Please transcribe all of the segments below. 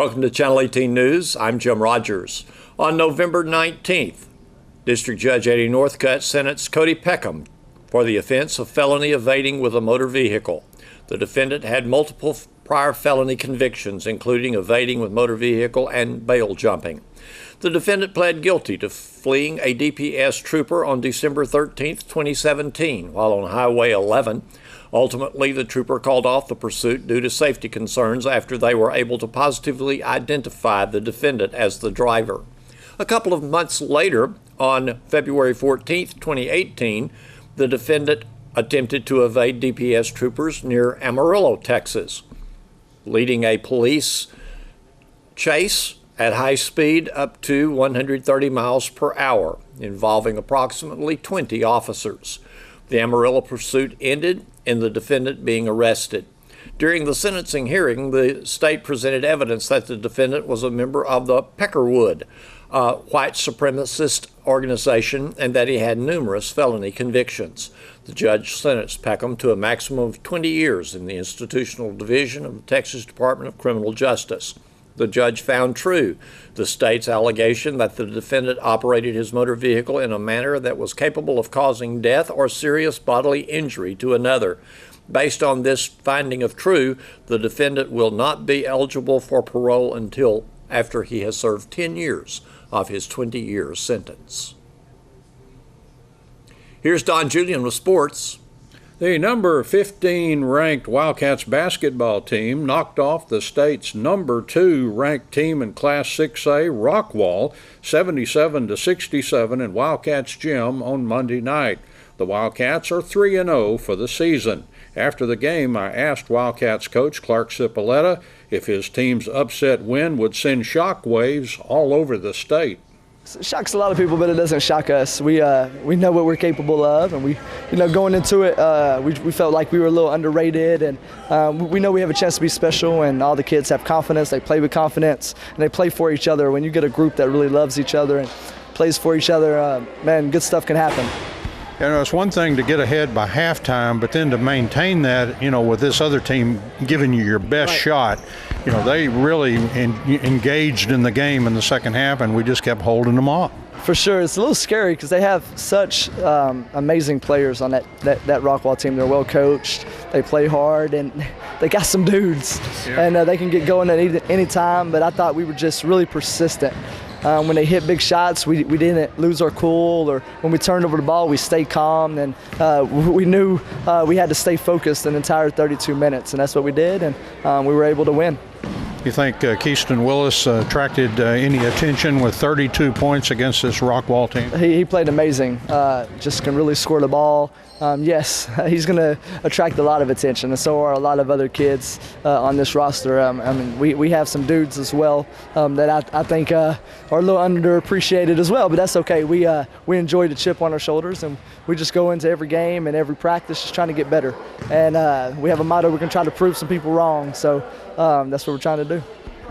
Welcome to Channel 18 News. I'm Jim Rogers. On November 19th, District Judge Eddie Northcutt sentenced Cody Peckham for the offense of felony evading with a motor vehicle. The defendant had multiple prior felony convictions, including evading with motor vehicle and bail jumping. The defendant pled guilty to fleeing a DPS trooper on December 13, 2017, while on Highway 11. Ultimately, the trooper called off the pursuit due to safety concerns after they were able to positively identify the defendant as the driver. A couple of months later, on February 14, 2018, the defendant attempted to evade DPS troopers near Amarillo, Texas, leading a police chase at high speed up to 130 miles per hour, involving approximately 20 officers. The Amarillo pursuit ended in the defendant being arrested. During the sentencing hearing, the state presented evidence that the defendant was a member of the Peckerwood white supremacist organization and that he had numerous felony convictions. The judge sentenced Peckham to a maximum of 20 years in the Institutional Division of the Texas Department of Criminal Justice. The judge found true the state's allegation that the defendant operated his motor vehicle in a manner that was capable of causing death or serious bodily injury to another. Based on this finding of true, the defendant will not be eligible for parole until after he has served 10 years of his 20-year sentence. Here's Don Julian with sports. The number 15 ranked Wildcats basketball team knocked off the state's number 2 ranked team in Class 6A, Rockwall, 77-67 in Wildcats Gym on Monday night. The Wildcats are 3-0 for the season. After the game, I asked Wildcats coach Clark Cipolletta if his team's upset win would send shockwaves all over the state. It shocks a lot of people, but it doesn't shock us. We know what we're capable of, and going into it, we felt like we were a little underrated, and we know we have a chance to be special, and all the kids have confidence. They play with confidence, and they play for each other. When you get a group that really loves each other and plays for each other, man, good stuff can happen. You know, it's one thing to get ahead by halftime, but then to maintain that, with this other team giving you your best shot, they really engaged in the game in the second half, and we just kept holding them off. For sure. It's a little scary because they have such amazing players on that Rockwall team. They're well coached, they play hard, and they got some dudes. Yeah. And they can get going at any time, but I thought we were just really persistent. When they hit big shots, we didn't lose our cool, or when we turned over the ball, we stayed calm, and we knew we had to stay focused an entire 32 minutes, and that's what we did, and we were able to win. You think Keyston Willis attracted any attention with 32 points against this Rockwall team? He played amazing, just can really score the ball. Yes, he's going to attract a lot of attention, and so are a lot of other kids on this roster. We have some dudes as well that I think are a little underappreciated as well, but that's okay. We enjoy the chip on our shoulders, and we just go into every game and every practice just trying to get better. And we have a motto: we're going to try to prove some people wrong, so that's what we're trying to do.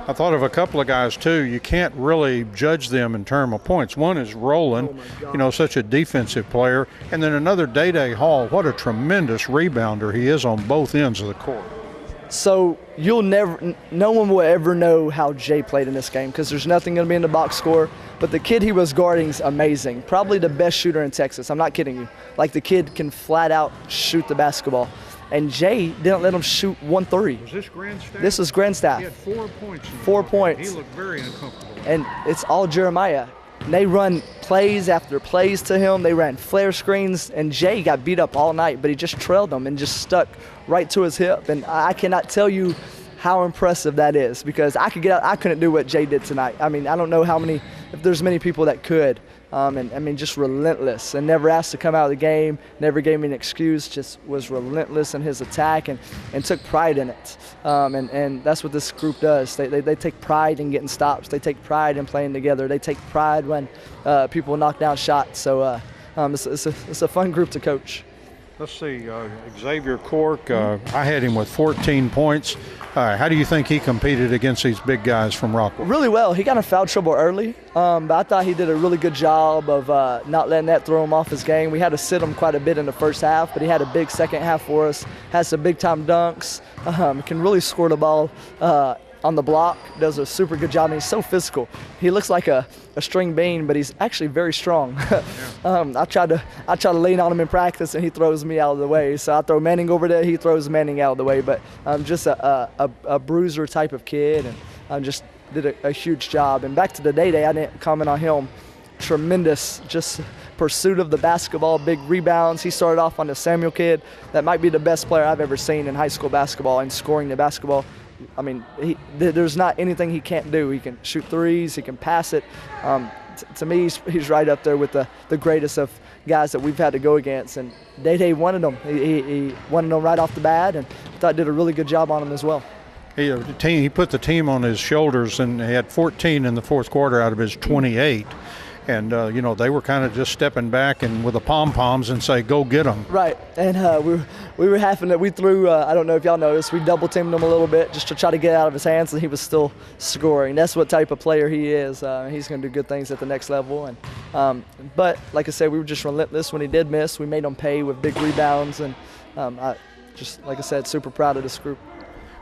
I thought of a couple of guys, too. You can't really judge them in terms of points. One is Roland, such a defensive player. And then another, Day Hall. What a tremendous rebounder he is on both ends of the court. So no one will ever know how Jay played in this game because there's nothing going to be in the box score. But the kid he was guarding is amazing. Probably the best shooter in Texas. I'm not kidding you. Like, the kid can flat out shoot the basketball. And Jay didn't let him shoot 1 3. Was this Grandstaff? This was Grandstaff. He had 4 points. 4 points. He looked very uncomfortable. And it's all Jeremiah. And they run plays after plays to him. They ran flare screens, and Jay got beat up all night, but he just trailed them and just stuck right to his hip. And I cannot tell you how impressive that is because I couldn't do what Jay did tonight. I don't know if there's many people that could. Just relentless and never asked to come out of the game, never gave me an excuse, just was relentless in his attack and took pride in it. And that's what this group does. They take pride in getting stops. They take pride in playing together. They take pride when people knock down shots. So it's a fun group to coach. Let's see, Xavier Cork, I had him with 14 points. How do you think he competed against these big guys from Rockwall? Really well. He got in foul trouble early, but I thought he did a really good job of not letting that throw him off his game. We had to sit him quite a bit in the first half, but he had a big second half for us, has some big-time dunks, can really score the ball on the block, does a super good job, and he's so physical. He looks like a string bean, but he's actually very strong. I try to lean on him in practice, and he throws me out of the way. So I throw Manning over there, he throws Manning out of the way. But I'm just a bruiser type of kid, and I just did a huge job. And back to the Day, I didn't comment on him. Tremendous, just pursuit of the basketball, big rebounds. He started off on the Samuel kid. That might be the best player I've ever seen in high school basketball and scoring the basketball. I mean, there's not anything he can't do. He can shoot threes, he can pass it. To me, he's right up there with the greatest of guys that we've had to go against. And Day wanted him. He wanted him right off the bat, and I thought did a really good job on him as well. He put the team on his shoulders, and he had 14 in the fourth quarter out of his 28. And, they were kind of just stepping back and with the pom-poms and say, go get them. Right. And we were having it. We threw, I don't know if y'all noticed, we double-teamed him a little bit just to try to get out of his hands, and he was still scoring. That's what type of player he is. He's going to do good things at the next level. And but, like I said, we were just relentless. When he did miss, we made him pay with big rebounds. And like I said, super proud of this group.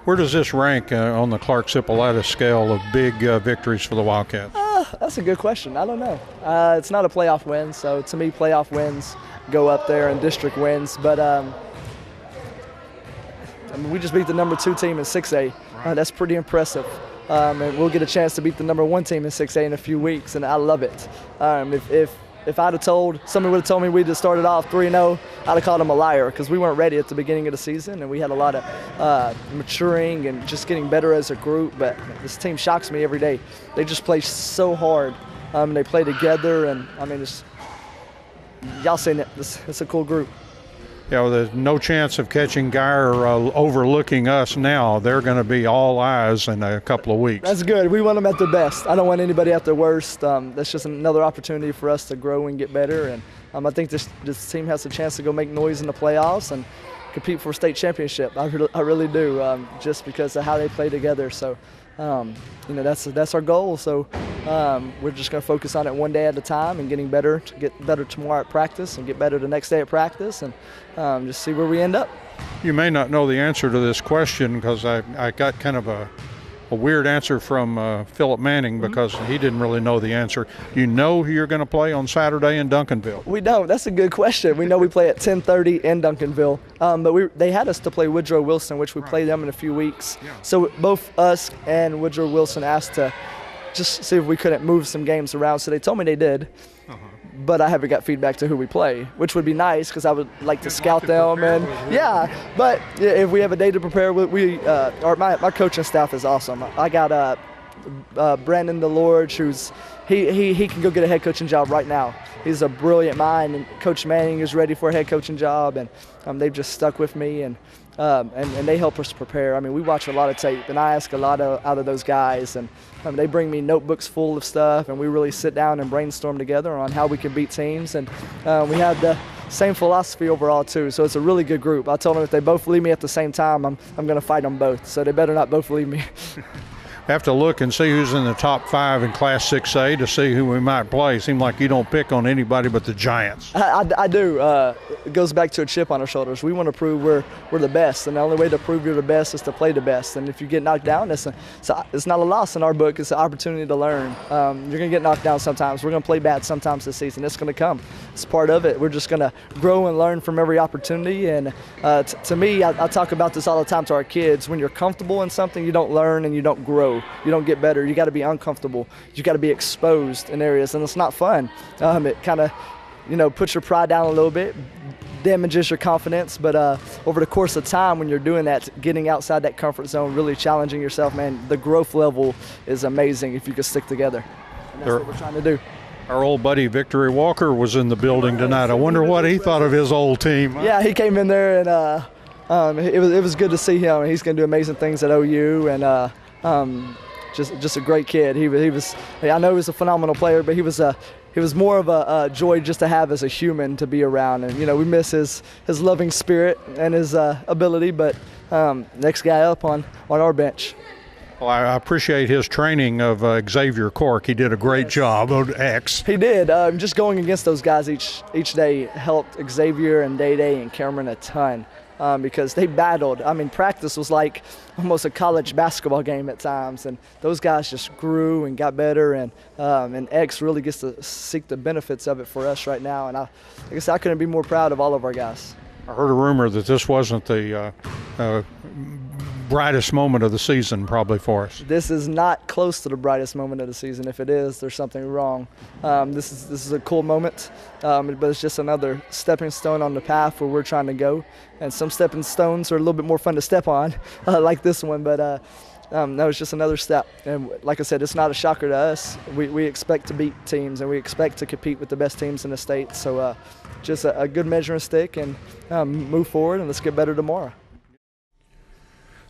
Where does this rank on the Clark-Cipolletti scale of big victories for the Wildcats? That's a good question. I don't know. It's not a playoff win, so to me, playoff wins go up there and district wins. But we just beat the number 2 team in 6A. That's pretty impressive. And we'll get a chance to beat the number 1 team in 6A in a few weeks, and I love it. If I'd have somebody would have told me we'd have started off 3-0, I'd have called them a liar, because we weren't ready at the beginning of the season, and we had a lot of maturing and just getting better as a group. But this team shocks me every day. They just play so hard, and they play together, and I mean, y'all seen it. It's a cool group. Yeah, well, there's no chance of catching Geyer overlooking us now. They're going to be all eyes in a couple of weeks. That's good. We want them at their best. I don't want anybody at their worst. That's just another opportunity for us to grow and get better. And I think this team has a chance to go make noise in the playoffs and compete for a state championship. I really do, just because of how they play together. So, that's our goal. So we're just going to focus on it one day at a time and getting better to get better tomorrow at practice and get better the next day at practice, and just see where we end up. You may not know the answer to this question, because I got kind of a weird answer from Philip Manning, because he didn't really know the answer. You know who you're going to play on Saturday in Duncanville? We don't. That's a good question. We know we play at 10:30 in Duncanville, but they had us to play Woodrow Wilson, which we play them in a few weeks. Yeah. So both us and Woodrow Wilson asked to just see if we couldn't move some games around. So they told me they did. But I haven't got feedback to who we play, which would be nice, because I would like to scout them. And but if we have a day to prepare, my coaching staff is awesome. I got Brandon DeLorge, he can go get a head coaching job right now. He's a brilliant mind, and Coach Manning is ready for a head coaching job, and they've just stuck with me, and they help us prepare. I mean, we watch a lot of tape, and I ask a lot out of those guys, and they bring me notebooks full of stuff, and we really sit down and brainstorm together on how we can beat teams, and we have the same philosophy overall too. So it's a really good group. I told them if they both leave me at the same time, I'm going to fight them both. So they better not both leave me. Have to look and see who's in the top 5 in Class 6A to see who we might play. Seems like you don't pick on anybody but the Giants. I do. It goes back to a chip on our shoulders. We want to prove we're the best, and the only way to prove you're the best is to play the best. And if you get knocked down, it's not a loss in our book. It's an opportunity to learn. You're going to get knocked down sometimes. We're going to play bad sometimes this season. It's going to come. It's part of it. We're just going to grow and learn from every opportunity. And to me, I talk about this all the time to our kids. When you're comfortable in something, you don't learn and you don't grow. You don't get better. You got to be uncomfortable. You got to be exposed in areas, and it's not fun. It kind of, puts your pride down a little bit, damages your confidence. But over the course of time, when you're doing that, getting outside that comfort zone, really challenging yourself, man, the growth level is amazing if you can stick together. And that's what we're trying to do. Our old buddy Victory Walker was in the building tonight. I wonder what he thought of his old team. Yeah, he came in there, and it was good to see him. And he's going to do amazing things at OU, and just a great kid. He was. I know he was a phenomenal player, but he was more of a joy just to have as a human to be around. And we miss his loving spirit and his ability. But next guy up on our bench. Well, I appreciate his training of Xavier Cork. He did a great job on X. He did. Just going against those guys each day helped Xavier and Day and Cameron a ton. because they battled. I mean, practice was like almost a college basketball game at times, and those guys just grew and got better, and X really gets to seek the benefits of it for us right now. And like I said, I couldn't be more proud of all of our guys. I heard a rumor that this wasn't the brightest moment of the season probably for us. This is not close to the brightest moment of the season. If it is, there's something wrong. This is a cool moment, but it's just another stepping stone on the path where we're trying to go. And some stepping stones are a little bit more fun to step on, like this one, but no, it's just another step. And like I said, it's not a shocker to us. We expect to beat teams, and we expect to compete with the best teams in the state. So just a good measuring stick, and move forward, and let's get better tomorrow.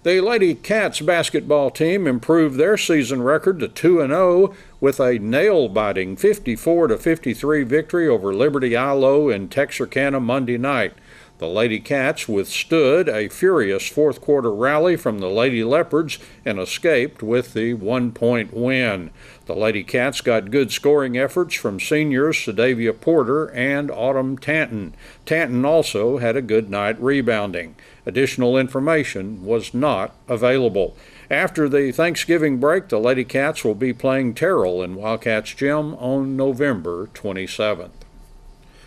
The Lady Cats basketball team improved their season record to 2-0 with a nail-biting 54-53 victory over Liberty Ilo in Texarkana Monday night. The Lady Cats withstood a furious fourth-quarter rally from the Lady Leopards and escaped with the one-point win. The Lady Cats got good scoring efforts from seniors Sadavia Porter and Autumn Tanton. Tanton also had a good night rebounding. Additional information was not available. After the Thanksgiving break, the Lady Cats will be playing Terrell in Wildcats Gym on November 27th.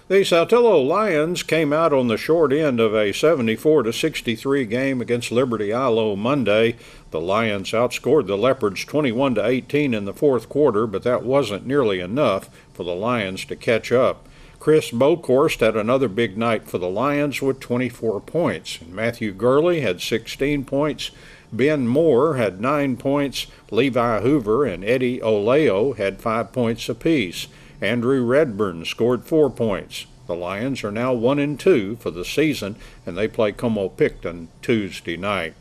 The Saltillo Lions came out on the short end of a 74-63 game against Liberty Ilo Monday. The Lions outscored the Leopards 21-18 in the fourth quarter, but that wasn't nearly enough for the Lions to catch up. Chris Bokhorst had another big night for the Lions with 24 points. And Matthew Gurley had 16 points. Ben Moore had 9 points. Levi Hoover and Eddie Oleo had 5 points apiece. Andrew Redburn scored 4 points. The Lions are now 1-2 for the season, and they play Como Picton Tuesday night.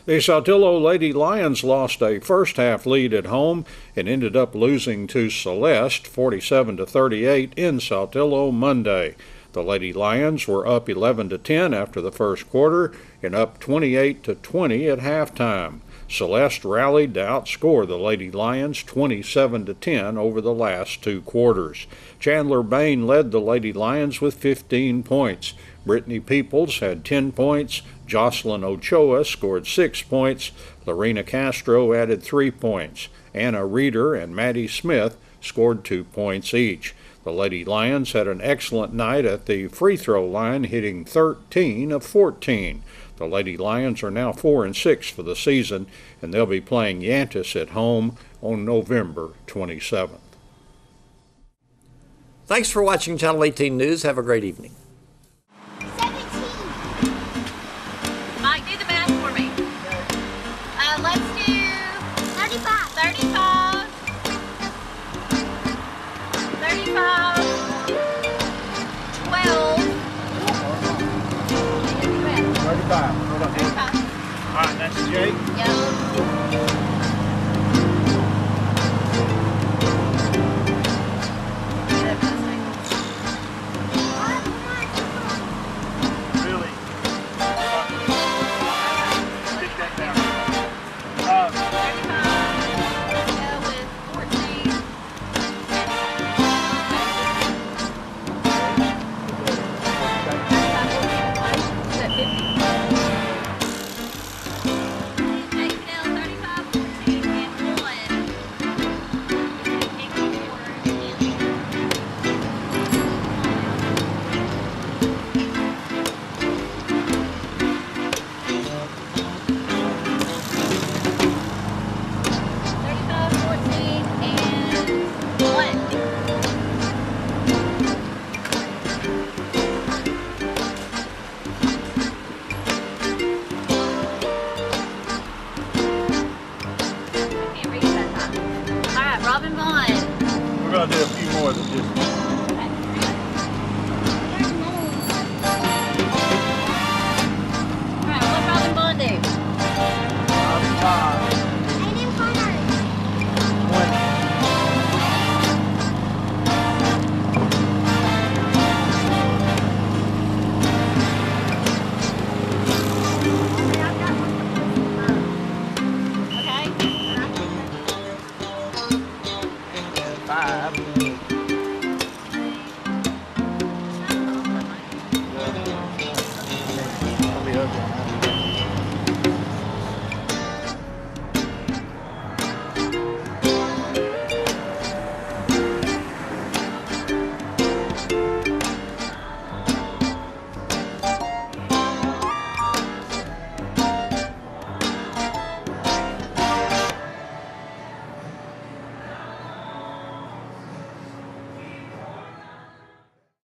The Saltillo Lady Lions lost a first-half lead at home and ended up losing to Celeste 47-38 in Saltillo Monday. The Lady Lions were up 11-10 after the first quarter and up 28-20 at halftime. Celeste rallied to outscore the Lady Lions 27-10 over the last 2 quarters. Chandler Bain led the Lady Lions with 15 points. Brittany Peoples had 10 points. Jocelyn Ochoa scored 6 points. Lorena Castro added 3 points. Anna Reeder and Maddie Smith scored 2 points each. The Lady Lions had an excellent night at the free throw line, hitting 13 of 14. The Lady Lions are now 4-6 for the season, and they'll be playing Yantis at home on November 27th. Thanks for watching Channel 18 News. Have a great evening. 17. Mike, do the math for me. Let's do 35. 35. 35. 12. 35. Hold on. 35. All right, that's Jake. Yep. Really? Get that down. 35. Go with 14. Is that 50? We're going to do a few more than just